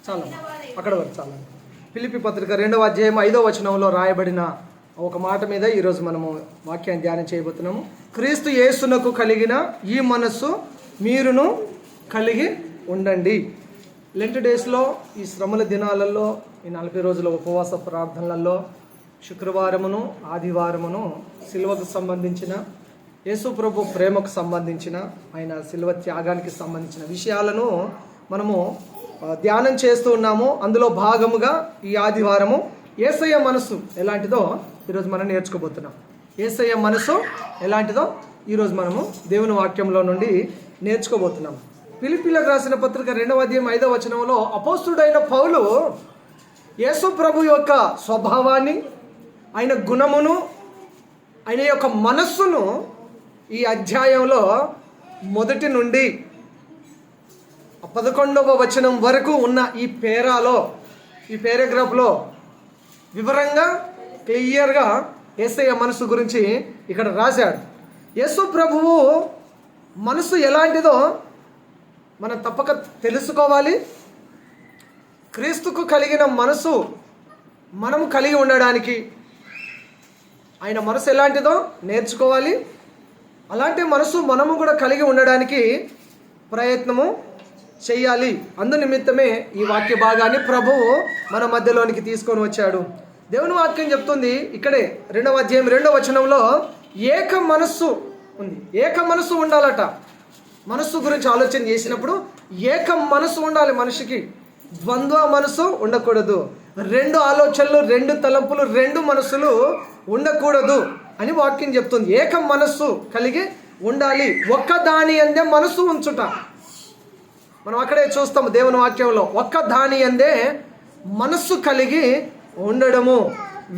చాలా అక్కడ వరకు చాలా. ఫిలిప్పీ పత్రిక 2వ అధ్యాయం 5వ వచనంలో రాయబడిన ఒక మాట మీద ఈరోజు మనము వాక్యాన్ని ధ్యానం చేయబోతున్నాము. క్రీస్తు యేసునకు కలిగిన ఈ మనస్సు మీరును కలిగి ఉండండి. లెంట్ డేస్లో, ఈ శ్రమల దినాలలో, ఈ 40 రోజుల ఉపవాస ప్రార్థనలలో శుక్రవారమును ఆదివారమును సిలువకు సంబంధించిన, యేసు ప్రభు ప్రేమకు సంబంధించిన, ఆయన సిలువ త్యాగానికి సంబంధించిన విషయాలను మనము ధ్యానం చేస్తూ ఉన్నాము. అందులో భాగముగా ఈ ఆదివారము యేసయ్య మనసు ఎలాంటిదో ఈరోజు మనం నేర్చుకోబోతున్నాం. యేసయ్య మనసు ఎలాంటిదో ఈరోజు మనము దేవుని వాక్యంలో నుండి నేర్చుకోబోతున్నాం. ఫిలిప్పీలకు రాసిన పత్రిక 2వ అధ్యాయం 5వ వచనంలో అపోస్తుడైన పౌలు యేసు ప్రభు యొక్క స్వభావాన్ని, ఆయన గుణమును, ఆయన యొక్క మనస్సును ఈ అధ్యాయంలో మొదటి నుండి 11వ వచనం వరకు ఉన్న ఈ పేరాగ్రాఫ్లో వివరంగా క్లియర్గా యేసయ్య మనసు గురించి ఇక్కడ రాశాడు. యేసు ప్రభువు మనసు ఎలాంటిదో మనం తప్పక తెలుసుకోవాలి. క్రీస్తుకు కలిగిన మనసు మనము కలిగి ఉండడానికి ఆయన మనసు ఎలాంటిదో నేర్చుకోవాలి. అలాంటి మనసు మనము కూడా కలిగి ఉండడానికి ప్రయత్నము చెయ్యాలి. అందు నిమిత్తమే ఈ వాక్య భాగాన్ని ప్రభువు మన మధ్యలోనికి తీసుకొని వచ్చాడు. దేవుని వాక్యం చెప్తుంది ఇక్కడే 2వ అధ్యాయం 2వ వచనంలో ఏక మనస్సు ఉంది. ఏక మనస్సు ఉండాలట. మనస్సు గురించి ఆలోచన చేసినప్పుడు ఏక మనస్సు ఉండాలి. మనిషికి ద్వంద్వ మనసు ఉండకూడదు. 2 ఆలోచనలు, 2 తలంపులు, 2 మనసులు ఉండకూడదు అని వాక్యం చెప్తుంది. ఏక మనస్సు కలిగి ఉండాలి. ఒక్క దాని అందే మనస్సు ఉంచుట. మనం అక్కడే చూస్తాము దేవుని వాక్యంలో ఒక్క దాని అందే మనస్సు కలిగి ఉండడము,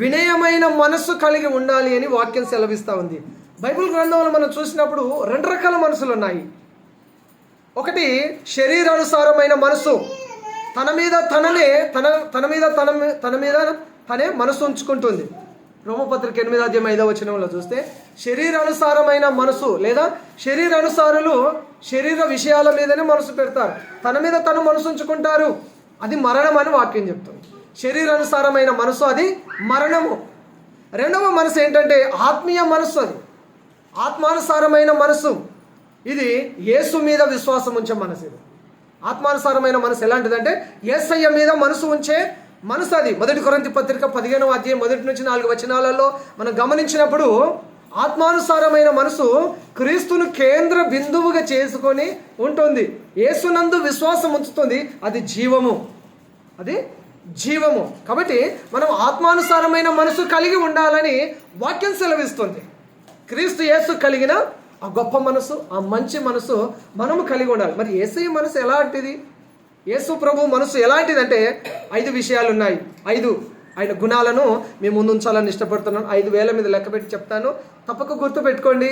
వినయమైన మనస్సు కలిగి ఉండాలి అని వాక్యం సెలవిస్తూ ఉంది. బైబిల్ గ్రంథంలో మనం చూసినప్పుడు 2 రకాల మనసులు ఉన్నాయి. ఒకటి శరీరానుసారమైన మనసు, తన మీద తనే మనసు ఉంచుకుంటుంది. రోమపత్రిక 8వ అధ్యాయం 5వ వచనంలో చూస్తే శరీరానుసారమైన మనసు లేదా శరీరానుసారులు శరీర విషయాల మీదనే మనసు పెడతారు, తన మీద తను మనసు ఉంచుకుంటారు. అది మరణం అని వాక్యం చెప్తుంది. శరీరానుసారమైన మనసు అది మరణము. 2వ మనసు ఏంటంటే ఆత్మీయ మనసు. అది ఆత్మానుసారమైన మనసు. ఇది యేసు మీద విశ్వాసం ఉంచే మనసు. ఇది ఆత్మానుసారమైన మనసు ఎలాంటిదంటే యేసయ్య మీద మనసు ఉంచే మనసు. అది 1 కొరింథీ పత్రిక 15వ అధ్యాయం 1 నుంచి 4 వచనాలలో మనం గమనించినప్పుడు ఆత్మానుసారమైన మనసు క్రీస్తును కేంద్ర బిందువుగా చేసుకొని ఉంటుంది. యేసునందు విశ్వాసం ఉంచుతుంది. అది జీవము. కాబట్టి మనం ఆత్మానుసారమైన మనసు కలిగి ఉండాలని వాక్యం సెలవిస్తుంది. క్రీస్తు యేసు కలిగిన ఆ గొప్ప మనసు, ఆ మంచి మనసు మనము కలిగి ఉండాలి. మరి యేసయ్య మనసు ఎలాంటిది? యేసు ప్రభు మనసు ఎలాంటిదంటే 5 విషయాలు ఉన్నాయి. 5 ఆయన గుణాలను మేము ముందు ఉంచాలని ఇష్టపడుతున్నాను. 5 వేల మీద లెక్క పెట్టి చెప్తాను, తప్పక గుర్తు పెట్టుకోండి.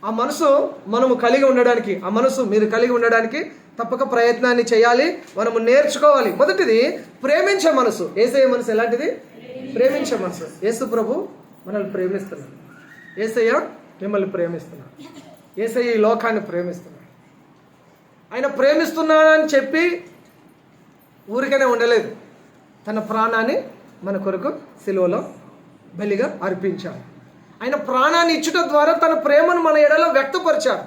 ఆ మనసు మనము కలిగి ఉండడానికి, ఆ మనసు మీరు కలిగి ఉండడానికి తప్పక ప్రయత్నాన్ని చేయాలి, మనము నేర్చుకోవాలి. మొదటిది ప్రేమించే మనసు. యేసయ్య మనసు ఎలాంటిది? ప్రేమించే మనసు. యేసు ప్రభు మనల్ని ప్రేమిస్తున్నాడు. యేసయ్య మిమ్మల్ని ప్రేమిస్తున్నాడు. యేసయ్య ఈ లోకాన్ని ప్రేమిస్తున్నాడు. ఆయన ప్రేమిస్తున్నాడని చెప్పి ఊరికనే ఉండలేదు. తన ప్రాణాన్ని మన కొరకు సిలువలో బలిగా అర్పించాడు. ఆయన ప్రాణాన్ని ఇచ్చుట ద్వారా తన ప్రేమను మన ఎడలో వ్యక్తపరిచాడు.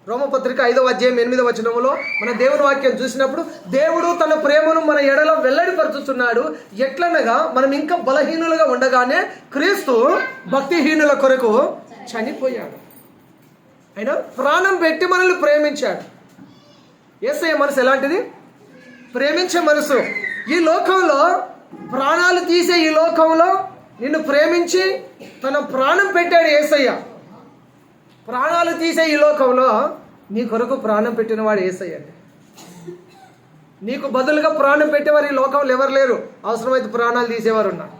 రోమపత్రిక 5వ అధ్యాయం 8వ వచనంలో మన దేవుని వాక్యం చూసినప్పుడు దేవుడు తన ప్రేమను మన ఎడలో వెల్లడిపరుచుతున్నాడు. ఎట్లనగా మనం ఇంకా బలహీనులుగా ఉండగానే క్రీస్తు భక్తిహీనుల కొరకు చనిపోయాడు. ఆయన ప్రాణం పెట్టి మనల్ని ప్రేమించాడు. యేసయ్య మనసు ఎలాంటిది? ప్రేమించే మనసు. ఈ లోకంలో ప్రాణాలు తీసే ఈ లోకంలో నిన్ను ప్రేమించి తన ప్రాణం పెట్టాడు యేసయ్య. ప్రాణాలు తీసే ఈ లోకంలో నీ కొరకు ప్రాణం పెట్టినవాడు యేసయ్య. నీకు బదులుగా ప్రాణం పెట్టేవారు ఈ లోకంలో ఎవరు లేరు. అవసరమైతే ప్రాణాలు తీసేవారు ఉన్నారు.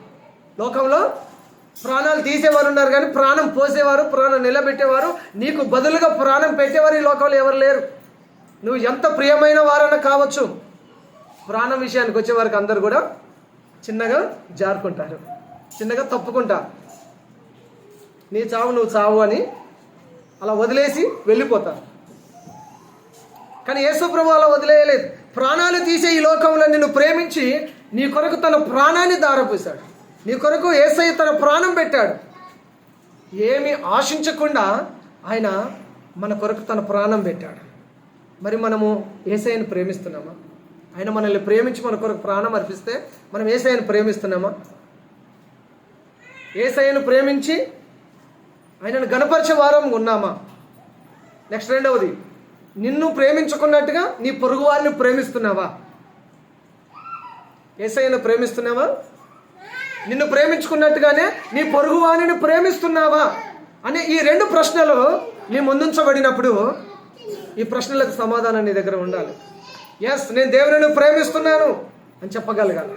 లోకంలో ప్రాణాలు తీసేవారు ఉన్నారు, కానీ ప్రాణం పోసేవారు, ప్రాణం నిలబెట్టేవారు, నీకు బదులుగా ప్రాణం పెట్టేవారు ఈ లోకంలో ఎవరు లేరు. నువ్వు ఎంత ప్రియమైన వారన్నా కావచ్చు, ప్రాణం విషయానికి వచ్చే వారికి అందరు కూడా చిన్నగా జారుకుంటారు, చిన్నగా తప్పుకుంటారు. నీ చావు నువ్వు చావు అని అలా వదిలేసి వెళ్ళిపోతారు. కానీ యేసు ప్రభు అలా వదిలేయలేదు. ప్రాణాలు తీసే ఈ లోకంలో నిన్ను ప్రేమించి నీ కొరకు తన ప్రాణాన్ని దారపోసాడు. నీ కొరకు యేసయ్య తన ప్రాణం పెట్టాడు. ఏమీ ఆశించకుండా ఆయన మన కొరకు తన ప్రాణం పెట్టాడు. మరి మనము యేసయ్యను ప్రేమిస్తున్నామా? ఆయన మనల్ని ప్రేమించి మన కొరకు ప్రాణం అర్పిస్తే మనం యేసయ్యను ప్రేమిస్తున్నామా? యేసయ్యను ప్రేమించి ఆయనను గణపరిచే వారం ఉన్నామా? నెక్స్ట్ రెండవది, నిన్ను ప్రేమించుకున్నట్టుగా నీ పొరుగు వారిని ప్రేమిస్తున్నావా? యేసయ్యను ప్రేమిస్తున్నావా? నిన్ను ప్రేమించుకున్నట్టుగానే నీ పొరుగు వారిని ప్రేమిస్తున్నావా అనే ఈ రెండు ప్రశ్నలు నీ ముందుంచబడినప్పుడు ఈ ప్రశ్నలకు సమాధానం నీ దగ్గర ఉండాలి. ఎస్, నేను దేవుని ప్రేమిస్తున్నాను అని చెప్పగలగాలి.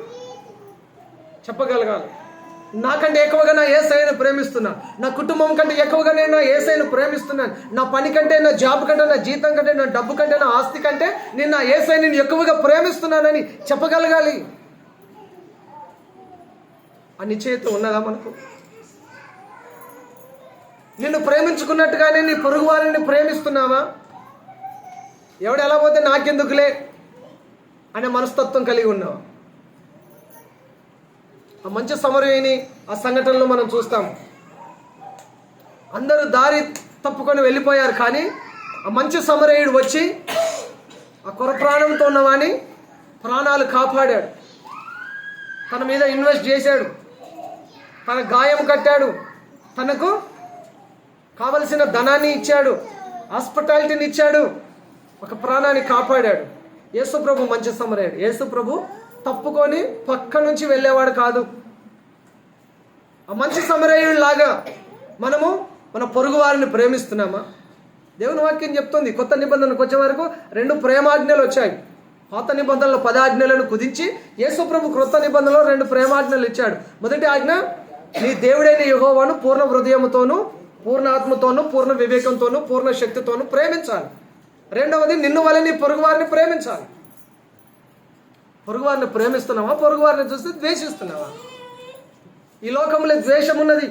నాకంటే ఎక్కువగా నా యేసయ్యను ప్రేమిస్తున్నా, నా కుటుంబం కంటే ఎక్కువగా నేను నా యేసయ్యను ప్రేమిస్తున్నాను, నా పని కంటే, నా జాబ్ కంటే, నా జీతం కంటే, నా డబ్బు కంటే, నా ఆస్తి కంటే నేను నా యేసయ్యని ఎక్కువగా ప్రేమిస్తున్నానని చెప్పగలగాలి. ఆ నిశ్చయిత ఉన్నదా మనకు? నిన్ను ప్రేమించుకున్నట్టుగానే నీ పొరుగు వారిని ప్రేమిస్తున్నావా? ఎవడు ఎలా పోతే నాకెందుకులే అనే మనస్తత్వం కలిగి ఉన్నావా? ఆ మంచి సమరయుని ఆ సంఘటనలో మనం చూస్తాం. అందరూ దారి తప్పుకొని వెళ్ళిపోయారు, కానీ ఆ మంచి సమరయుడు వచ్చి ఆ కొర ప్రాణంతో ఉన్నవాని ప్రాణాలు కాపాడాడు. తన మీద ఇన్వెస్ట్ చేశాడు, తన గాయం కట్టాడు, తనకు కావలసిన ధనాన్ని ఇచ్చాడు, హాస్పిటాలిటీని ఇచ్చాడు, ఒక ప్రాణాన్ని కాపాడాడు. యేసు ప్రభు మంచి సమరయుడు. యేసు ప్రభు తప్పుకొని పక్క నుంచి వెళ్ళేవాడు కాదు. ఆ మంచి సమరయుడు లాగా మనము మన పొరుగు వారిని ప్రేమిస్తున్నామా? దేవుని వాక్యం చెప్తుంది, కొత్త నిబంధనకు వచ్చే వరకు 2 ప్రేమాజ్ఞలు వచ్చాయి. పాత నిబంధనలో 10 ఆజ్ఞలను కుదించి యేసు ప్రభు క్రొత్త నిబంధనలో 2 ప్రేమాజ్ఞలు ఇచ్చాడు. మొదటి ఆజ్ఞ, నీ దేవుడైన యెహోవాను పూర్ణ హృదయముతోను, పూర్ణ ఆత్మతోను, పూర్ణ వివేకంతోను, పూర్ణ శక్తితోను ప్రేమించాలి. రెండవది, నిన్ను వలె నీ పొరుగు వారిని ప్రేమించాలి. పొరుగు వారిని ప్రేమిస్తున్నావా? పొరుగు వారిని చూస్తే ద్వేషిస్తున్నావా? ఈ లోకంలో ద్వేషం ఉన్నది,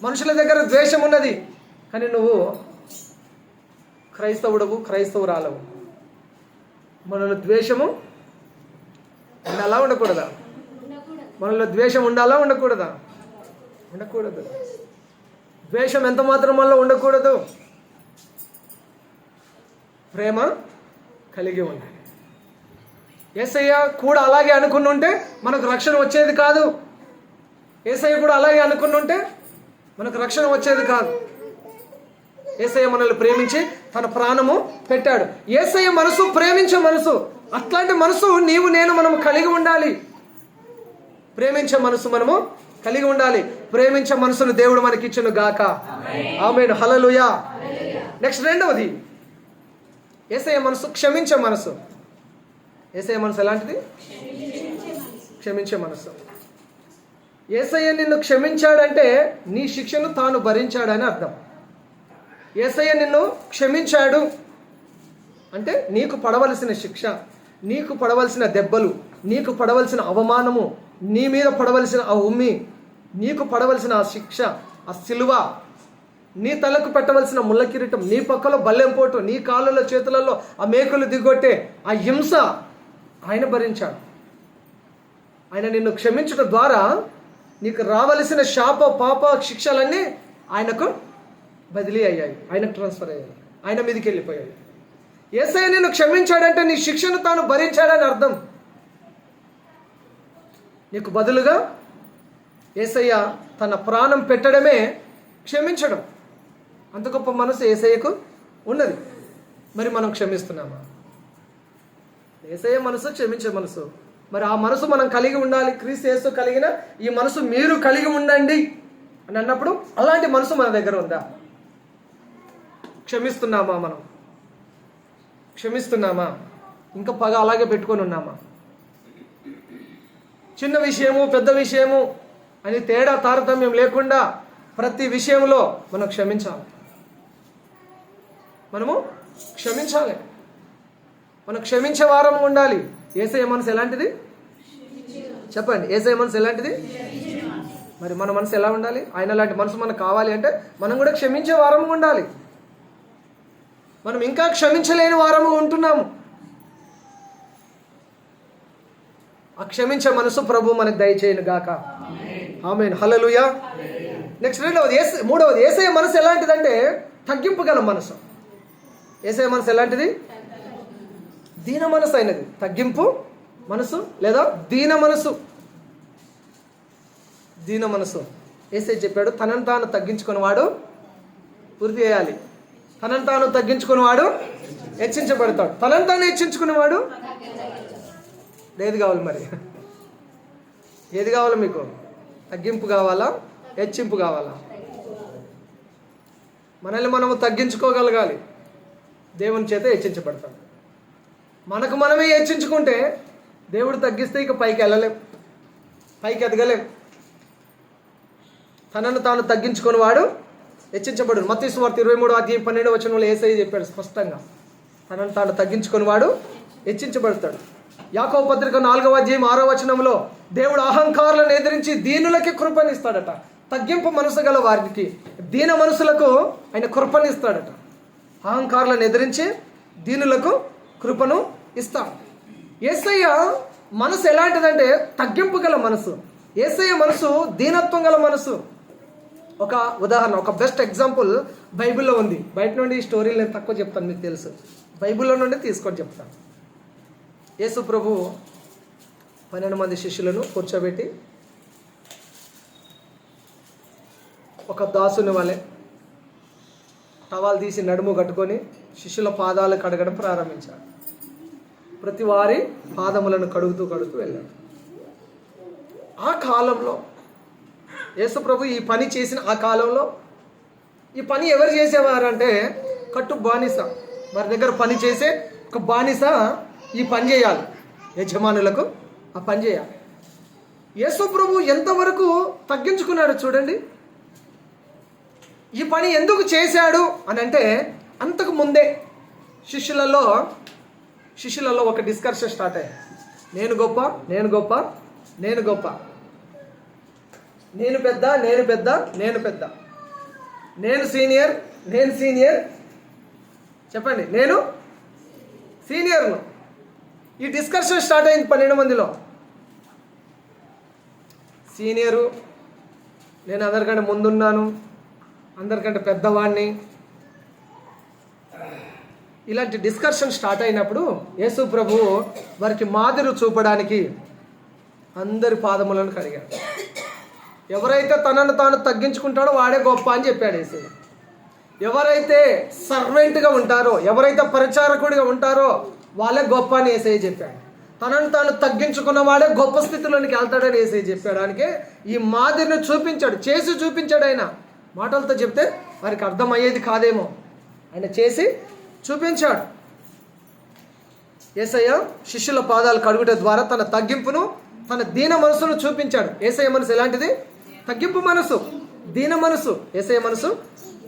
మనుషుల దగ్గర ద్వేషం ఉన్నది, కానీ నువ్వు క్రైస్తవుడవు, క్రైస్తవురాలవు. మనలో ద్వేషము ఉండాలా ఉండకూడదా? మనలో ద్వేషం ఉండాలా ఉండకూడదా? ఉండకూడదు. ద్వేషం ఎంత మాత్రం మనలో ఉండకూడదు. ప్రేమ కలిగి ఉండాలి. యేసయ్య కూడా అలాగే అనుకుని ఉంటే మనకు రక్షణ వచ్చేది కాదు. యేసయ్య కూడా అలాగే అనుకుని ఉంటే మనకు రక్షణ వచ్చేది కాదు. యేసయ్య మనల్ని ప్రేమించి తన ప్రాణము పెట్టాడు. యేసయ్య మనసు ప్రేమించే మనసు. అట్లాంటి మనసు నీవు నేను మనం కలిగి ఉండాలి. ప్రేమించే మనసు మనము కలిగి ఉండాలి. ప్రేమించే మనసును దేవుడు మనకిచ్చును గాక. ఆమేన్, హల్లెలూయా. నెక్స్ట్ రెండవది, యేసయ్య మనసు క్షమించే మనసు. యేసయ్య మనసు ఎలాంటిది? క్షమించే మనసు. యేసయ్య నిన్ను క్షమించాడంటే నీ శిక్షను తాను భరించాడని అర్థం. యేసయ్య నిన్ను క్షమించాడు అంటే నీకు పడవలసిన శిక్ష, నీకు పడవలసిన దెబ్బలు, నీకు పడవలసిన అవమానము, నీ మీద పడవలసిన ఆ ఉమ్మి, నీకు పడవలసిన ఆ శిక్ష, ఆ సిలువ, నీ తలకు పెట్టవలసిన ముళ్ళ కిరీటం, నీ పక్కలో బల్లెం పోటు, నీ కాళ్ళలో చేతులలో ఆ మేకులు దిగొట్టే ఆ హింస ఆయన భరించాడు. ఆయన నిన్ను క్షమించడం ద్వారా నీకు రావలసిన శాప పాప శిక్షలన్నీ ఆయనకు బదిలీ అయ్యాయి, ఆయనకు ట్రాన్స్ఫర్ అయ్యాయి, ఆయన మీదకి వెళ్ళిపోయాయి. యేసయ్య నిన్ను క్షమించాడంటే నీ శిక్షను తాను భరించాడని అర్థం. నీకు బదులుగా యేసయ్య తన ప్రాణం పెట్టడమే క్షమించడం. అంత గొప్ప మనసు యేసయ్యకు ఉన్నది. మరి మనం క్షమిస్తున్నామా? యేసయ్య మనసు క్షమించే మనసు. మరి ఆ మనసు మనం కలిగి ఉండాలి. క్రీస్తు యేసు కలిగిన ఈ మనసు మీరు కలిగి ఉండండి అని అన్నప్పుడు అలాంటి మనసు మన దగ్గర ఉందా? క్షమిస్తున్నామా? మనం క్షమిస్తున్నామా? ఇంకా పగ అలాగే పెట్టుకొని ఉన్నామా? చిన్న విషయము పెద్ద విషయము అని తేడా తారతమ్యం లేకుండా ప్రతి విషయంలో మనం క్షమించాలి. మనము క్షమించాలి. మనం క్షమించే వారం ఉండాలి. యేసయ్య మనసు ఎలాంటిది? చెప్పండి, యేసయ్య మనసు ఎలాంటిది? మరి మన మనసు ఎలా ఉండాలి? ఆయన లాంటి మనసు మనకు కావాలి అంటే మనం కూడా క్షమించే వారము ఉండాలి. మనం ఇంకా క్షమించలేని వారము ఉంటున్నాము. ఆ క్షమించే మనసు ప్రభు మనకు దయచేయను గాక. ఆమేన్. హల్లెలూయా. నెక్స్ట్ మూడవది యేసయ్య మనసు ఎలాంటిదంటే తగ్గింపు గల మనసు. యేసయ్య మనసు ఎలాంటిది? దీన మనసు అయినది. తగ్గింపు మనసు లేదా దీన మనసు. దీన మనసు. యేసయ్య చెప్పాడు, తనను తాను తగ్గించుకునేవాడు పూర్తి చేయాలి. తనను తాను తగ్గించుకునేవాడు హెచ్చించబడతాడు. తనను తాను హెచ్చించుకునేవాడు ఏది కావాలి మరి? ఏది కావాలి మీకు? తగ్గింపు కావాలా? హెచ్చింపు కావాలా? మనల్ని మనము తగ్గించుకోగలగాలి, దేవుని చేత హెచ్చించబడతాం. మనకు మనమే హెచ్చించుకుంటే దేవుడు తగ్గిస్తే ఇక పైకి వెళ్ళలేం, పైకి ఎదగలేం. తనను తాను తగ్గించుకొని వాడు హెచ్చించబడు. మత్తయి సువార్త 23:12 యేసయ్య చెప్పాడు స్పష్టంగా, తనను తాను తగ్గించుకొని వాడు హెచ్చించబడతాడు. యాకోబు పత్రిక 4:6 దేవుడు అహంకారులను ఎదిరించి దీనులకి కృపనిస్తాడట. తగ్గింపు మనసు గల వారికి, దీన మనసులకు ఆయన కృపనిస్తాడట. అహంకారులను ఎదిరించి దీనులకు కృపను ఇస్తాడు. యేసయ్య మనసు ఎలాంటిదంటే తగ్గింపు గల మనసు. యేసయ్య మనసు దీనత్వం గల మనసు. ఒక ఉదాహరణ, ఒక బెస్ట్ ఎగ్జాంపుల్ బైబిల్లో ఉంది. బయట నుండి ఈ స్టోరీలు నేను తక్కువ చెప్తాను, మీకు తెలుసు. బైబిల్లో నుండి తీసుకొని చెప్తాను. యేసు ప్రభు 12 మంది శిష్యులను కూర్చోబెట్టి ఒక దాసుని వలె టవాల్ తీసి నడుము కట్టుకొని శిష్యుల పాదాలు కడగడం ప్రారంభించాడు. ప్రతి వారి పాదములను కడుగుతూ వెళ్ళాడు. ఆ కాలంలో యేసు ప్రభు ఈ పని చేసిన ఆ కాలంలో ఈ పని ఎవరు చేసేవారంటే కట్టు బానిస. వారి దగ్గర పని చేసే ఒక బానిస ఈ పని చేయాలి, యజమానులకు ఆ పని చేయాలి. యేసు ప్రభు ఎంతవరకు తగ్గించుకున్నాడు చూడండి. ఈ పని ఎందుకు చేశాడు అని అంటే, అంతకు ముందే శిష్యులలో ఒక డిస్కషన్ స్టార్ట్ అయ్యాయి. నేను గొప్ప, నేను గొప్ప, నేను గొప్ప, నేను పెద్ద, నేను పెద్ద, నేను పెద్ద, నేను సీనియర్, నేను సీనియర్, చెప్పండి నేను సీనియర్ను. ఈ డిస్కషన్ స్టార్ట్ అయింది 12 మందిలో. సీనియరు, నేను అందరికంటే ముందున్నాను, అందరికంటే పెద్దవాడిని. ఇలాంటి డిస్కషన్ స్టార్ట్ అయినప్పుడు యేసు ప్రభు వారికి మాదిరి చూపడానికి అందరి పాదములను కడిగాడు. ఎవరైతే తనను తాను తగ్గించుకుంటాడో వాడే గొప్ప అని చెప్పాడు యేసయ్య. ఎవరైతే సర్వెంట్గా ఉంటారో, ఎవరైతే పరిచారకుడిగా ఉంటారో వాళ్ళే గొప్ప అని యేసయ్య చెప్పాడు. తనను తాను తగ్గించుకున్న వాడే గొప్ప స్థితిలోనికి వెళ్తాడని యేసయ్య చెప్పడానికి ఈ మాదిరిని చూపించాడు, చేసి చూపించాడు. ఆయన మాటలతో చెప్తే వారికి అర్థమయ్యేది కాదేమో, ఆయన చేసి చూపించాడు. యేసయ్య శిష్యుల పాదాలు కడుగుట ద్వారా తన తగ్గింపును, తన దీన మనసును చూపించాడు. యేసయ్య మనసు ఎలాంటిది? తగ్గింపు మనసు, దీన మనసు. యేసయ్య మనసు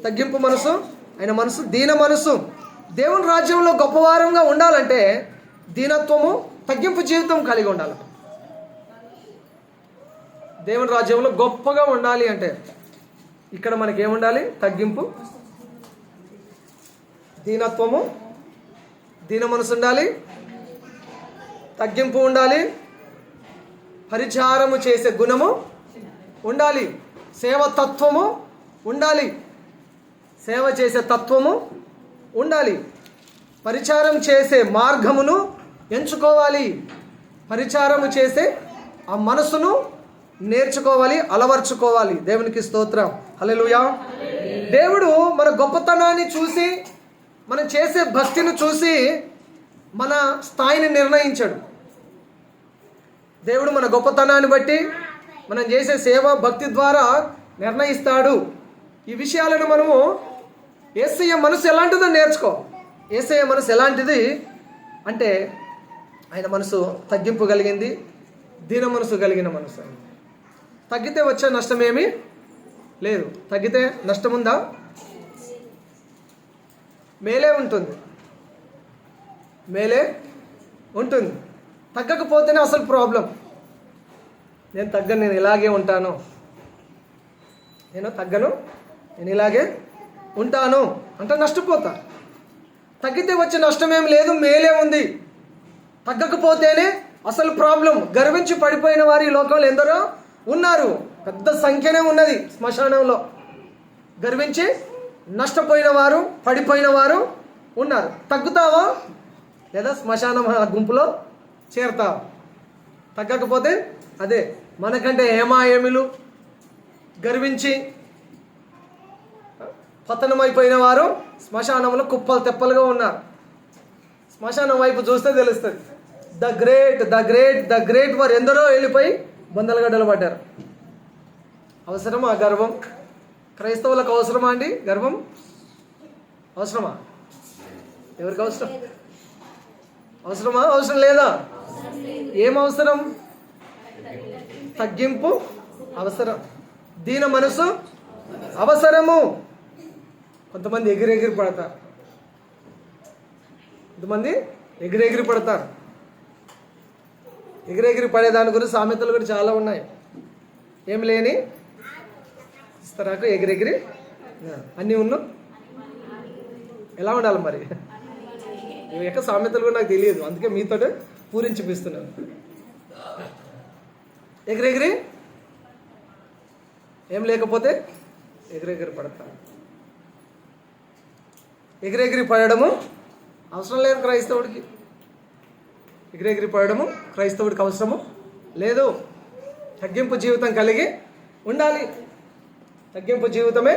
తగ్గింపు మనసు, ఆయన మనసు దీన మనసు. దేవుని రాజ్యంలో గొప్పవారంగా ఉండాలంటే దీనత్వము, తగ్గింపు జీవితం కలిగి ఉండాలి. దేవుని రాజ్యంలో గొప్పగా ఉండాలి అంటే ఇక్కడ మనకి ఏముండాలి? తగ్గింపు, దీనత్వము, దీన మనసు ఉండాలి, తగ్గింపు ఉండాలి, పరిచారము చేసే గుణము ఉండాలి, సేవతత్వము ఉండాలి, సేవ చేసే తత్వము ఉండాలి, పరిచారం చేసే మార్గమును ఎంచుకోవాలి, పరిచారము చేసే ఆ మనసును నేర్చుకోవాలి, అలవర్చుకోవాలి. దేవునికి స్తోత్రం, హల్లెలూయా. దేవుడు మన గొప్పతనాన్ని చూసి, మనం చేసే భక్తిని చూసి మన స్థాయిని నిర్ణయించాడు. దేవుడు మన గొప్పతనాన్ని బట్టి మనం చేసే సేవ భక్తి ద్వారా నిర్ణయిస్తాడు. ఈ విషయాలను మనము యేసయ్య మనసు ఎలాంటిదో నేర్చుకో. యేసయ్య మనసు ఎలాంటిది అంటే ఆయన మనసు తగ్గింపు కలిగింది, దీన మనసు కలిగిన మనసు. తగ్గితే వచ్చే నష్టం ఏమీ లేదు. తగ్గితే నష్టం ఉందా? మేలే ఉంటుంది, మేలే ఉంటుంది. తగ్గకపోతేనే అసలు ప్రాబ్లం. నేను తగ్గను, నేను ఇలాగే ఉంటాను, నేను తగ్గను, నేను ఇలాగే ఉంటాను అంటే నష్టపోతా. తగ్గితే వచ్చే నష్టం ఏం లేదు, మేలే ఉంది. తగ్గకపోతేనే అసలు ప్రాబ్లం. గర్వించి పడిపోయిన వారు ఈ లోకంలో ఎందరో ఉన్నారు, పెద్ద సంఖ్యనే ఉన్నది శ్మశానంలో. గర్వించి నష్టపోయిన వారు, పడిపోయిన వారు ఉన్నారు. తగ్గుతావా లేదా శ్మశానం గుంపులో చేరతావా? తగ్గకపోతే అదే మనకంటే ఏమాయేమిలు గర్వించి పతనమైపోయిన వారు శ్మశానంలో కుప్పలు తెప్పలుగా ఉన్నారు. శ్మశానం వైపు చూస్తే తెలుస్తుంది. ద గ్రేట్ వారు ఎందరో వెళ్ళిపోయి బొందలగడ్డలు పడ్డారు. అవసరమా గర్వం? క్రైస్తవులకు అవసరమా అండి గర్వం? అవసరమా? ఎవరికి అవసరం? అవసరమా? అవసరం లేదా? ఏం అవసరం? తగ్గింపు అవసరం, దీన మనసు అవసరము. కొంతమంది ఎగిరెగిరి పడతారు, కొంతమంది ఎగిరెగిరి పడతారు. ఎగిరెగిరి పడేదాని గురించి సామెతలు కూడా చాలా ఉన్నాయి. ఏం లేని ఇస్తరాకు ఎగిరెగిరి అన్నీ ఉన్ను ఎలా ఉండాలి మరి? ఇవి యొక్క సామెతలు కూడా నాకు తెలియదు, అందుకే మీతో పూరించిపిస్తున్నాను. ఎగిరెగిరి ఏం లేకపోతే ఎగిరెగిరి పడతారు. ఎగిరెగిరి పడడము అవసరం లేదు క్రైస్తవుడికి. ఎగిరెగిరి పడడము క్రైస్తవుడికి అవసరము లేదు. తగ్గింపు జీవితం కలిగి ఉండాలి. తగ్గింపు జీవితమే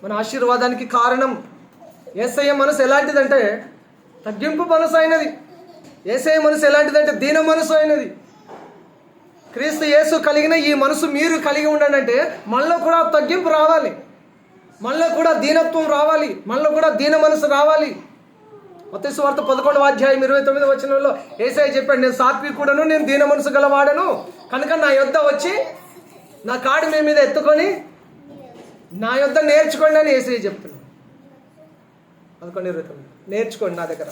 మన ఆశీర్వాదానికి కారణం. యేసయ్య మనసు ఎలాంటిదంటే తగ్గింపు మనసు అయినది. యేసయ్య మనసు ఎలాంటిదంటే దీన మనసు అయినది. క్రీస్తు యేసు కలిగిన ఈ మనసు మీరు కలిగి ఉండండి అంటే మనలో కూడా తగ్గింపు రావాలి, మనలో కూడా దీనత్వం రావాలి, మనలో కూడా దీన మనసు రావాలి. మత్తయి సువార్త 11వ అధ్యాయం 29వ వచనంలో యేసయ్య చెప్పాడు, నేను సాత్వికుడను, నేను దీన మనసు గలవాడను, కనుక నా యొద్ద వచ్చి నా కాడి మీ మీద ఎత్తుకొని నా యొద్ద నేర్చుకోండి అని యేసయ్య చెప్తున్నాడు. 11:29 నేర్చుకోండి నా దగ్గర.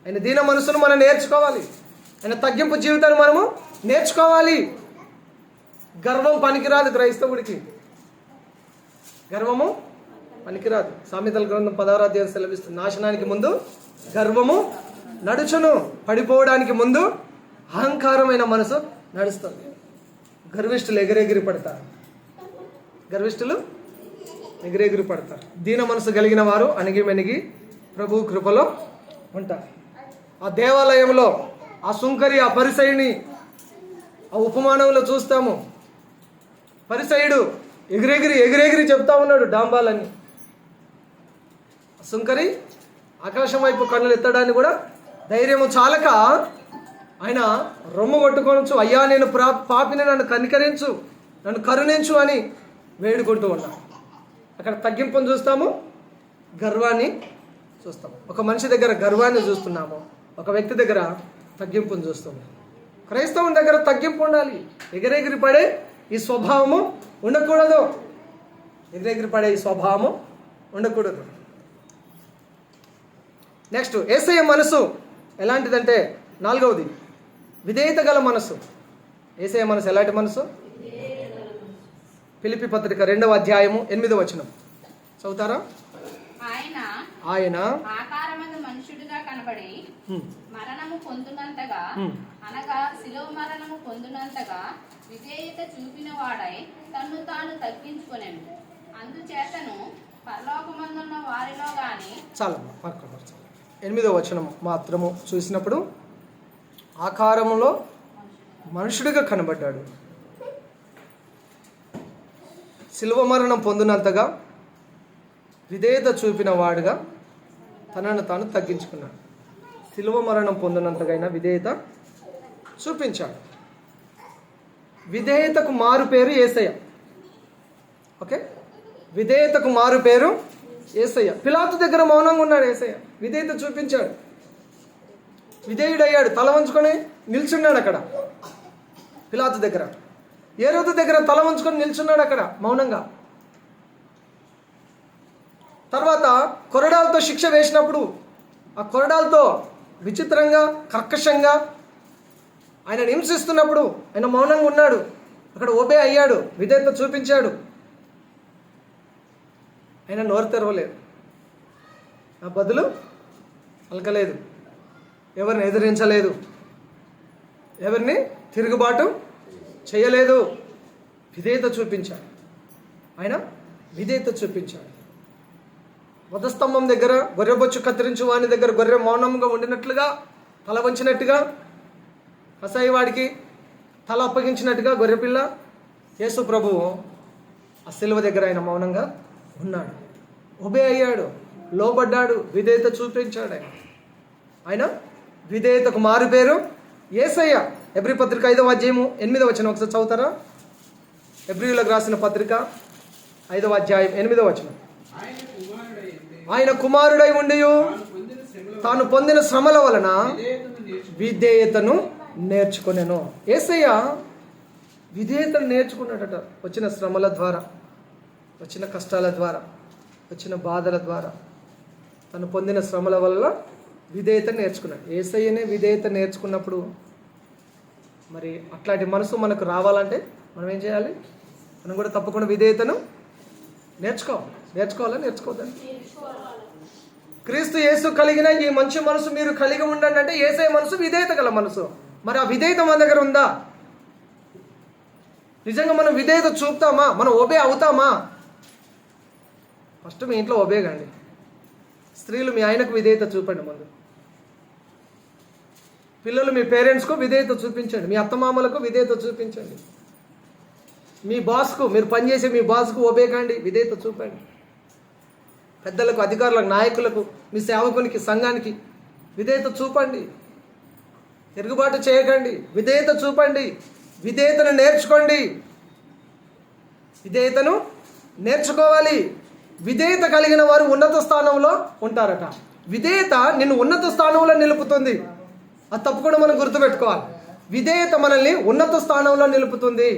ఆయన దీన మనసును మనం నేర్చుకోవాలి, ఆయన తగ్గింపు జీవితాన్ని మనము నేర్చుకోవాలి. గర్వం పనికిరాదు క్రైస్తవుడికి, గర్వము పనికిరాదు. సామెతల గ్రంథం 16వ అధ్యాయం సెలవిస్తుంది, నాశనానికి ముందు గర్వము నడుచును, పడిపోవడానికి ముందు అహంకారమైన మనసు నడుస్తుంది. గర్విష్ఠులు ఎగిరెగిరి పడతారు, గర్విష్ఠులు ఎగిరెగిరి పడతారు. దీన మనసు కలిగిన వారు అణిగిమెణిగి ప్రభు కృపలో ఉంటారు. ఆ దేవాలయంలో ఆ సుంకరి, ఆ పరిసయుని ఆ ఉపమానంలో చూస్తాము. పరిసయుడు ఎగిరెగిరి చెప్తా ఉన్నాడు డాంబాలని. సుంకరి ఆకాశం వైపు కన్నులు ఎత్తడాన్ని కూడా ధైర్యము చాలక ఆయన రొమ్ము కొట్టుకొనొచ్చు, అయ్యా నేను పాపిని, నన్ను కనికరించు, నన్ను కరుణించు అని వేడుకుంటూ ఉన్నాడు. అక్కడ తగ్గింపును చూస్తాము, గర్వాన్ని చూస్తాము. ఒక మనిషి దగ్గర గర్వాన్ని చూస్తున్నాము, ఒక వ్యక్తి దగ్గర తగ్గింపును చూస్తున్నాము. క్రైస్తవుని దగ్గర తగ్గింపు ఉండాలి. ఎగిరెగిరి పడే ఈ స్వభావము ఉండకూడదు. ఎగిరెగిరి పడే ఈ స్వభావము ఉండకూడదు. నెక్స్ట్, యేసయ్య మనసు ఎలాంటిదంటే 4వది విధేయత గల మనసు. యేసయ్య మనసు ఎలాంటి మనసు? ఫిలిప్పీ పత్రిక 2వ అధ్యాయము 8వ వచనం చదువుతారా? ఆయన ఆకారమందు మనుషుడిగా కనబడి మరణము పొందునంతగా, అనగా శిలువ మరణము పొందునంతగా విధేయత చూపిన వాడై తన్ను తాను తగ్గించుకొనెను. అందుచేతను పరలోకమందున్న వారిలో గాని. చాలా 8వ వచనం మాత్రము చూసినప్పుడు ఆకారములో మనుషుడిగా కనబడ్డాడు, శిలువ మరణం పొందినంతగా విధేయత చూపిన వాడుగా తనను తాను తగ్గించుకున్నాడు. శిలువ మరణం పొందినంతగైనా విధేయత చూపించాడు. విధేయతకు మారు పేరు యేసయ్య. ఓకే, విధేయతకు మారు పేరు యేసయ్య. పిలాతు దగ్గర మౌనంగా ఉన్నాడు యేసయ్య, విధేయత చూపించాడు, విధేయుడయ్యాడు, తల వంచుకొని నిల్చున్నాడు అక్కడ పిలాతు దగ్గర. హేరోదు దగ్గర తల వంచుకొని నిల్చున్నాడు అక్కడ మౌనంగా. తర్వాత కొరడాలతో శిక్ష వేసినప్పుడు ఆ కొరడాలతో విచిత్రంగా, కర్కశంగా ఆయన హింసిస్తున్నప్పుడు ఆయన మౌనంగా ఉన్నాడు. అక్కడ ఓబే అయ్యాడు, విధేయత చూపించాడు. ఆయన నోరు తెరవలేదు, ఆ బదులు పలకలేదు, ఎవరిని ఎదిరించలేదు. ఎవరిని తిరుగుబాటు చేయలేదు, విధేయత చూపించాడు. ఆయన విధేయత చూపించాడు. వధస్తంభం దగ్గర గొర్రెబొచ్చు కత్తిరించు వాని దగ్గర గొర్రె మౌనంగా ఉండినట్లుగా, తల వంచినట్టుగా, కసాయివాడికి తల అప్పగించినట్టుగా గొర్రెపిల్ల, యేసు ప్రభువు ఆ సిలువ దగ్గర ఆయన మౌనంగా ఉన్నాడు, ఒబే అయ్యాడు, లోబడ్డాడు, విధేయత చూపించాడు. ఆయన విధేయతకు మారు పేరు యేసయ్య. ఎబ్రీ పత్రిక 5వ అధ్యాయము 8వ వచనం ఒకసారి చదువుతారా? ఎబ్రీలకు రాసిన పత్రిక 5వ అధ్యాయం 8వ వచనం. ఆయన కుమారుడై ఉండి తాను పొందిన శ్రమల వలన విధేయతను నేర్చుకొనెను. యేసయ్య విధేయతను నేర్చుకున్నాడట. వచ్చిన శ్రమల ద్వారా, వచ్చిన కష్టాల ద్వారా, వచ్చిన బాధల ద్వారా, తను పొందిన శ్రమల వల్ల విధేయత నేర్చుకున్నాడు. యేసయ్యనే విధేయత నేర్చుకున్నప్పుడు మరి అట్లాంటి మనసు మనకు రావాలంటే మనం ఏం చేయాలి? మనం కూడా తప్పకుండా విధేయతను నేర్చుకోవద్దండి. క్రీస్తు యేసు కలిగిన ఈ మంచి మనసు మీరు కలిగి ఉండండి అంటే యేసయ్య మనసు విధేయత గల మనసు. మరి ఆ విధేయత మన దగ్గర ఉందా? నిజంగా మనం విధేయత చూపుతామా? మనం ఒబే అవుతామా? ఫస్ట్ మీ ఇంట్లో ఒబే కండి. స్త్రీలు మీ ఆయనకు విధేయత చూపండి ముందు. పిల్లలు మీ పేరెంట్స్కు విధేయత చూపించండి. మీ అత్తమామలకు విధేయత చూపించండి. మీ బాస్కు, మీరు పనిచేసే మీ బాస్కు ఒబే కండి, విధేయత చూపండి. పెద్దలకు, అధికారులకు, నాయకులకు, మీ సేవకునికి, సంఘానికి విధేయత చూపండి. తిరుగుబాటు చేయకండి, విధేయత చూపండి. విధేయతను నేర్చుకోండి. విధేయతను నేర్చుకోవాలి. విధేయత కలిగిన వారు ఉన్నత స్థానంలో ఉంటారట. విధేయత నిన్ను ఉన్నత స్థానంలో నిలుపుతుంది. అది తప్పకుండా మనం గుర్తుపెట్టుకోవాలి. విధేయత మనల్ని ఉన్నత స్థానంలో నిలుపుతుంది.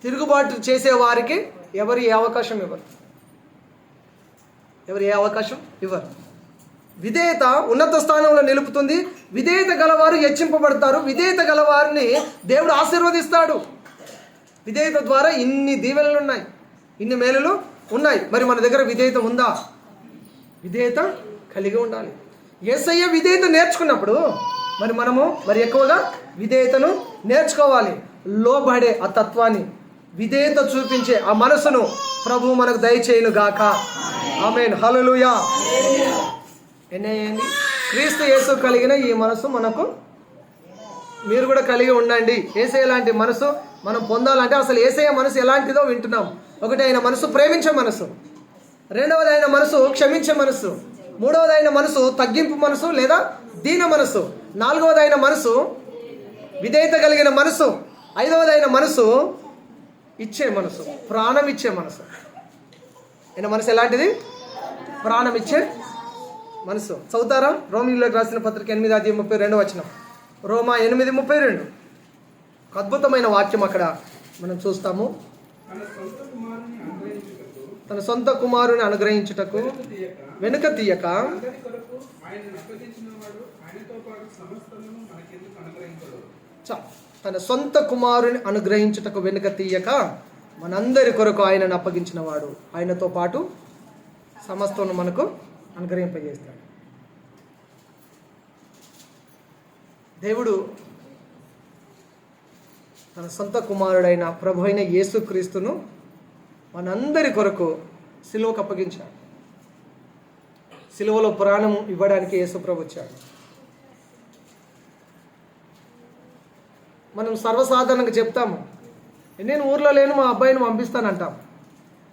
తిరుగుబాటు చేసే వారికి ఎవరు ఏ అవకాశం ఇవ్వరు. విధేయత ఉన్నత స్థానంలో నిలుపుతుంది. విధేయత గలవారు హెచ్చింపబడతారు. విధేయత గలవారిని దేవుడు ఆశీర్వదిస్తాడు. విధేయత ద్వారా ఇన్ని దీవెనలు ఉన్నాయి, ఇన్ని మేలులు ఉన్నాయి. మరి మన దగ్గర విధేయత ఉందా? విధేయత కలిగి ఉండాలి. యేసయ్య విధేయత నేర్చుకున్నప్పుడు మరి మనము ఎక్కువగా విధేయతను నేర్చుకోవాలి. లోబడే ఆ తత్వాన్ని, విధేయత చూపించే ఆ మనసును ప్రభువు మనకు దయచేయును గాక. ఆమేన్. హల్లెలూయా. ఎన్నేయండి. క్రీస్తు యేసు కలిగిన ఈ మనసు మనకు మీరు కూడా కలిగి ఉండండి. యేసయ్య లాంటి మనసు మనం పొందాలంటే అసలు యేసయ్య మనసు ఎలాంటిదో వింటున్నాం. ఒకటి, ఆయన మనసు ప్రేమించే మనసు. రెండవది, ఆయన మనసు క్షమించే మనసు. మూడవది, ఆయన మనసు తగ్గింపు మనసు లేదా దీన మనసు. నాలుగవది, ఆయన మనసు విధేయత కలిగిన మనసు. ఐదవది, ఆయన మనసు ఇచ్చే మనసు, ప్రాణం ఇచ్చే మనసు. ఆయన మనసు ఎలాంటిది? ప్రాణం ఇచ్చే మనసు. చదువుతారా? రోమీయులకు రాసిన పత్రిక 8:32 వచనం. రోమా 8:32. ఒక అద్భుతమైన వాక్యం అక్కడ మనం చూస్తాము. తన సొంత కుమారుని అనుగ్రహించుటకు వెనుక తీయక తన సొంత కుమారుని అనుగ్రహించుటకు వెనుక తీయక మనందరి కొరకు ఆయనను అప్పగించిన వాడు ఆయనతో పాటు సమస్తను మనకు అనుగ్రహింపజేస్తాడు. దేవుడు తన సొంత కుమారుడైన ప్రభు అయిన యేసుక్రీస్తును మనందరి కొరకు సిలువకు అప్పగించాడు. సిలువలో ప్రాణం ఇవ్వడానికి యేసు ప్రభు వచ్చాడు. మనం సర్వసాధారణంగా చెప్తాము, నేను ఊర్లో లేను, మా అబ్బాయిని పంపిస్తానంటాం.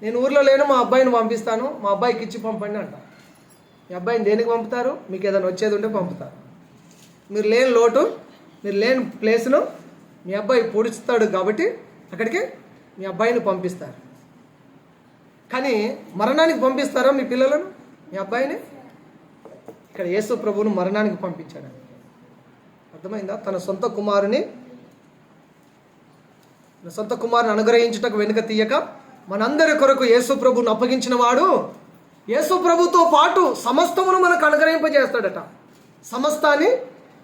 నేను ఊర్లో లేను, మా అబ్బాయిని పంపిస్తాను, మా అబ్బాయికి ఇచ్చి పంపండి అంటాం. మీ అబ్బాయిని దేనికి పంపుతారు? మీకు ఏదైనా వచ్చేది ఉంటే పంపుతారు. మీరు లేని లోటు, మీరు లేని ప్లేస్ను మీ అబ్బాయి పూడుస్తాడు కాబట్టి అక్కడికి మీ అబ్బాయిని పంపిస్తారు. కానీ మరణానికి పంపిస్తారా మీ పిల్లలను, మీ అబ్బాయిని? ఇక్కడ యేసు ప్రభువును మరణానికి పంపించాడు. అర్థమైందా? తన సొంత కుమారుని అనుగ్రహించుటకు వెనుక తీయక మనందరి కొరకు యేసు ప్రభువును అప్పగించిన వాడు యేసు ప్రభుతో పాటు సమస్తమును మనకు అనుగ్రహింపజేస్తాడట. సమస్తాన్ని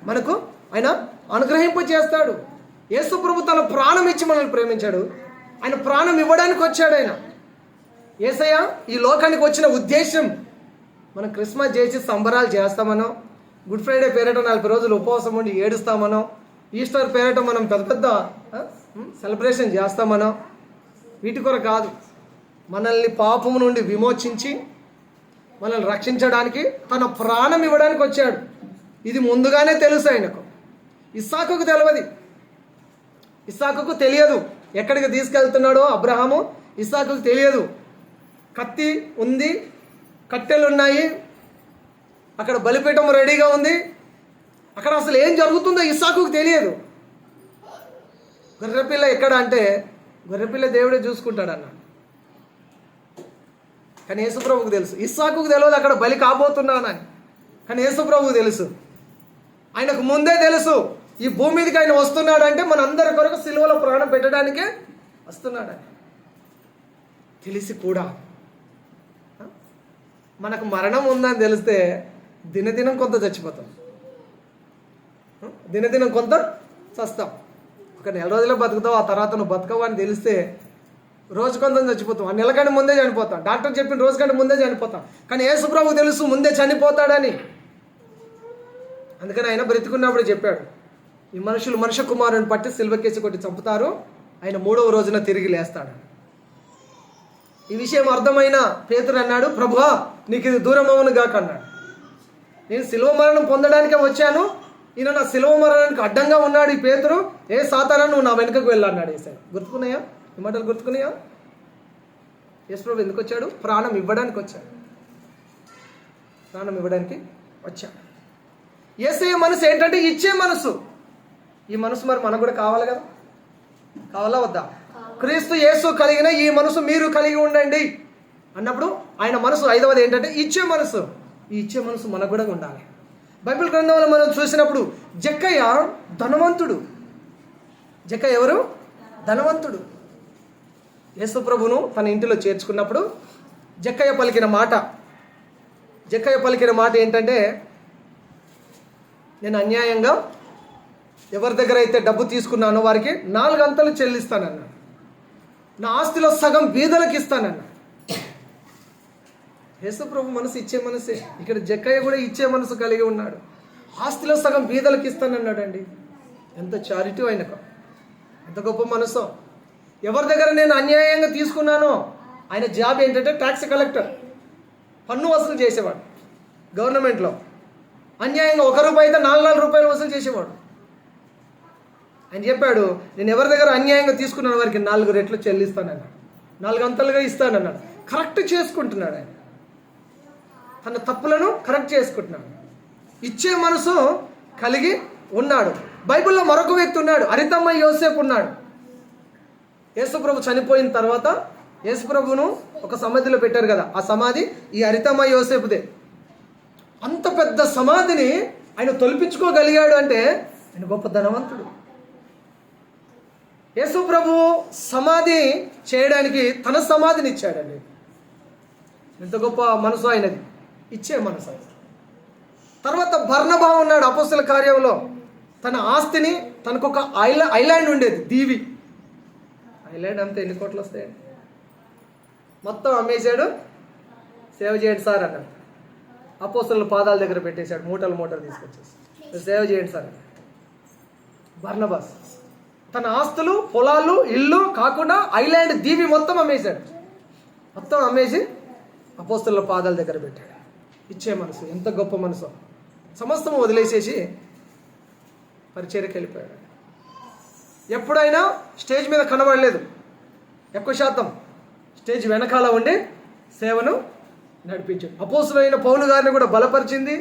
మనకు ఆయన అనుగ్రహింపజేస్తాడు. యేసు ప్రభు తన ప్రాణం ఇచ్చి మనల్ని ప్రేమించాడు. ఆయన ప్రాణం ఇవ్వడానికి వచ్చాడు. ఆయన యేసయ్య ఈ లోకానికి వచ్చిన ఉద్దేశం మనం క్రిస్మస్ చేసి సంబరాలు చేస్తామనో, గుడ్ ఫ్రైడే పేరిట 40 రోజులు ఉపవాసం ఉండి ఏడుస్తామనో, ఈస్టర్ పేరిట మనం పెద్ద పెద్ద సెలబ్రేషన్ చేస్తాం. మనం వీటి కొరకు కాదు, మనల్ని పాపము నుండి విమోచించి మనల్ని రక్షించడానికి తన ప్రాణం ఇవ్వడానికి వచ్చాడు. ఇది ముందుగానే తెలుసు ఆయనకు. ఇస్సాకుకు తెలియదు, ఇస్సాకుకు తెలియదు ఎక్కడికి తీసుకెళ్తున్నాడో అబ్రహాము. ఇస్సాకుకు తెలియదు. కత్తి ఉంది, కట్టెలు ఉన్నాయి, అక్కడ బలిపీఠం రెడీగా ఉంది, అక్కడ అసలు ఏం జరుగుతుందో ఇస్సాకుకు తెలియదు. గొర్రెపిల్ల ఎక్కడ అంటే గొర్రెపిల్ల దేవుడే చూసుకుంటాడు అన్నాడు. కానీ యేసుప్రభుకు తెలుసు. ఇస్సాకుకు తెలియదు అక్కడ బలి కాబోతున్నానని, కానీ యేసుప్రభుకు తెలుసు. ఆయనకు ముందే తెలుసు ఈ భూమి మీదకి ఆయన వస్తున్నాడంటే మనందరి కొరకు సిలువలో ప్రాణం పెట్టడానికే వస్తున్నాడని తెలిసి కూడా మనకు మరణం ఉందని తెలిస్తే దినదినం కొంత చచ్చిపోతాం, దినదినం కొంత చస్తాం. ఒక నెల రోజుల్లో బతుకుతావు, ఆ తర్వాత నువ్వు బతకవు అని తెలిస్తే రోజు కొంత చచ్చిపోతాం. ఆ నెల కంటే ముందే చనిపోతాం. డాక్టర్ చెప్పిన రోజు కంటే ముందే చనిపోతాం. కానీ యేసుప్రభుకు తెలుసు ముందే చనిపోతాడని. అందుకని ఆయన బ్రతికున్నప్పుడు చెప్పాడు, ఈ మనుషులు మనుష్య కుమారుని పట్టి సిల్వకేసి కొట్టి చంపుతారు, ఆయన 3వ రోజున తిరిగి లేస్తాడు. ఈ విషయం అర్థమైన పేతురు అన్నాడు, ప్రభువా నీకు ఇది దూరం అవును గాక అన్నాడు. నేను సిలువ మరణం పొందడానికే వచ్చాను, ఈయన నా సిలువ మరణానికి అడ్డంగా ఉన్నాడు ఈ పేతురు. ఏ సాతానా నువ్వు నా వెనుకకు వెళ్ళన్నాడు. ఏసాడు. గుర్తుకున్నాయా? ఈ మాటలు గుర్తుకున్నాయా? యేసుప్రభు ఎందుకు వచ్చాడు? ప్రాణం ఇవ్వడానికి వచ్చాడు. ప్రాణం ఇవ్వడానికి వచ్చాడు. యేసయ్య మనసు ఏంటంటే ఇచ్చే మనసు. ఈ మనసు మరి మనకు కూడా కావాలి కదా, కావాలా వద్దా? క్రీస్తు యేసు కలిగిన ఈ మనసు మీరు కలిగి ఉండండి అన్నప్పుడు ఆయన మనసు 5వది ఏంటంటే ఇచ్చే మనసు. ఈ ఇచ్చే మనసు మనకు కూడా ఉండాలి. బైబిల్ గ్రంథంలో మనం చూసినప్పుడు జక్కయ్య ధనవంతుడు. జక్కయ్య ఎవరు? ధనవంతుడు. యేసు ప్రభును తన ఇంటిలో చేర్చుకున్నప్పుడు జక్కయ్య పలికిన మాట ఏంటంటే, నేను అన్యాయంగా ఎవరి దగ్గర అయితే డబ్బు తీసుకున్నానో వారికి 4 అంతలు చెల్లిస్తానన్నాడు. నా ఆస్తిలో సగం బీదలకు ఇస్తానన్నాడు. యేసు ప్రభు మనసు ఇచ్చే మనసే. ఇక్కడ జక్కయ్య కూడా ఇచ్చే మనసు కలిగి ఉన్నాడు. ఆస్తిలో సగం బీదలకు ఇస్తానన్నాడండి. ఎంత చారిటీ ఆయనకు, ఎంత గొప్ప మనసు. ఎవరి దగ్గర నేను అన్యాయంగా తీసుకున్నానో, ఆయన జాబ్ ఏంటంటే ట్యాక్స్ కలెక్టర్, పన్ను వసూలు చేసేవాడు. గవర్నమెంట్లో అన్యాయంగా 1 రూపాయి అయితే 4 రూపాయలు వసూలు చేసేవాడు. ఆయన చెప్పాడు, నేను ఎవరి దగ్గర అన్యాయంగా తీసుకున్నాను వారికి 4 రెట్లు చెల్లిస్తానన్నాడు, 4 అంతలుగా ఇస్తానన్నాడు. కరెక్ట్ చేసుకుంటున్నాడు ఆయన, తన తప్పులను కరెక్ట్ చేసుకుంటున్నాడు. ఇచ్చే మనసు కలిగి ఉన్నాడు. బైబిల్లో మరొక వ్యక్తి ఉన్నాడు, అరితమ్మ యోసేపు ఉన్నాడు. యేసుప్రభు చనిపోయిన తర్వాత యేసుప్రభును ఒక సమాధిలో పెట్టారు కదా, ఆ సమాధి ఈ అరితమ్మ యోసేపుదే. అంత పెద్ద సమాధిని ఆయన తొలిపించుకోగలిగాడు అంటే ఆయన గొప్ప ధనవంతుడు. యేసు ప్రభు సమాధి చేయడానికి తన సమాధిని ఇచ్చాడండి. ఎంత గొప్ప మనసు ఆయనది, ఇచ్చే మనసు. తర్వాత బర్నబా ఉన్నాడు అపోస్తల కార్యంలో. తన ఆస్తిని, తనకు ఒక ఐలాండ్ ఉండేది, దీవి. ఐలాండ్ అంతా ఎన్ని కోట్లు వస్తాయండి? మొత్తం అమ్మేశాడు. సేవ చేయండి సార్ అన్నాడు. అపోస్తలుల పాదాల దగ్గర పెట్టేశాడు, మూటలు తీసుకొచ్చేసి సేవ చేయండి సార్. బర్నబాస్ తన ఆస్తులు, పొలాలు, ఇల్లు కాకుండా ఐలాండ్ దీవి మొత్తం అమ్మేశాడు. మొత్తం అమ్మేసి అపోస్తలుల పాదాల దగ్గర పెట్టాడు. ఇచ్చే మనసు, ఎంత గొప్ప మనసు. సమస్తం వదిలేసేసి పరిచర్యకి వెళ్ళిపోయాడు. ఎప్పుడైనా స్టేజ్ మీద కనబడలేదు, ఎక్కువ శాతం స్టేజ్ వెనకాల ఉండి సేవను నడిపించాడు. అపోస్తులైన పౌలు గారిని కూడా బలపరిచింది,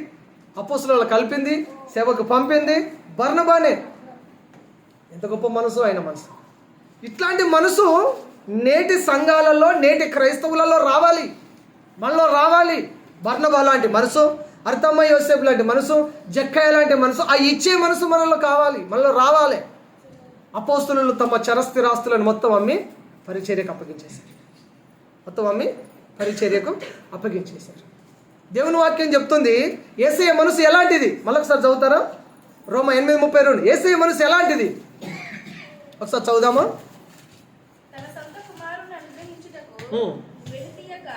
అపోస్తులను కలిపింది, సేవకు పంపింది బర్నబానే. ఎంత గొప్ప మనసు ఆయన మనసు. ఇట్లాంటి మనసు నేటి సంఘాలలో, నేటి క్రైస్తవులలో రావాలి, మనలో రావాలి. బర్నబా లాంటి మనసు, అరితమ్మ యోసేపు లాంటి మనసు, జక్కయ్య లాంటి మనసు, ఆ ఇచ్చే మనసు మనలో కావాలి, మనలో రావాలి. అపోస్తులు తమ చరస్థిరాస్తులను మొత్తం అమ్మి పరిచర్యకు అప్పగించేశారు. దేవుని వాక్యం చెప్తుంది యేసయ్య మనసు ఎలాంటిది. మళ్ళొకసారి చదువుతారా? రోమా 8:32. యేసయ్య మనసు ఎలాంటిది ఒకసారి చదువుదామా? తన సొంత కుమారుని అనుగ్రహించుటకు వెనుతీయక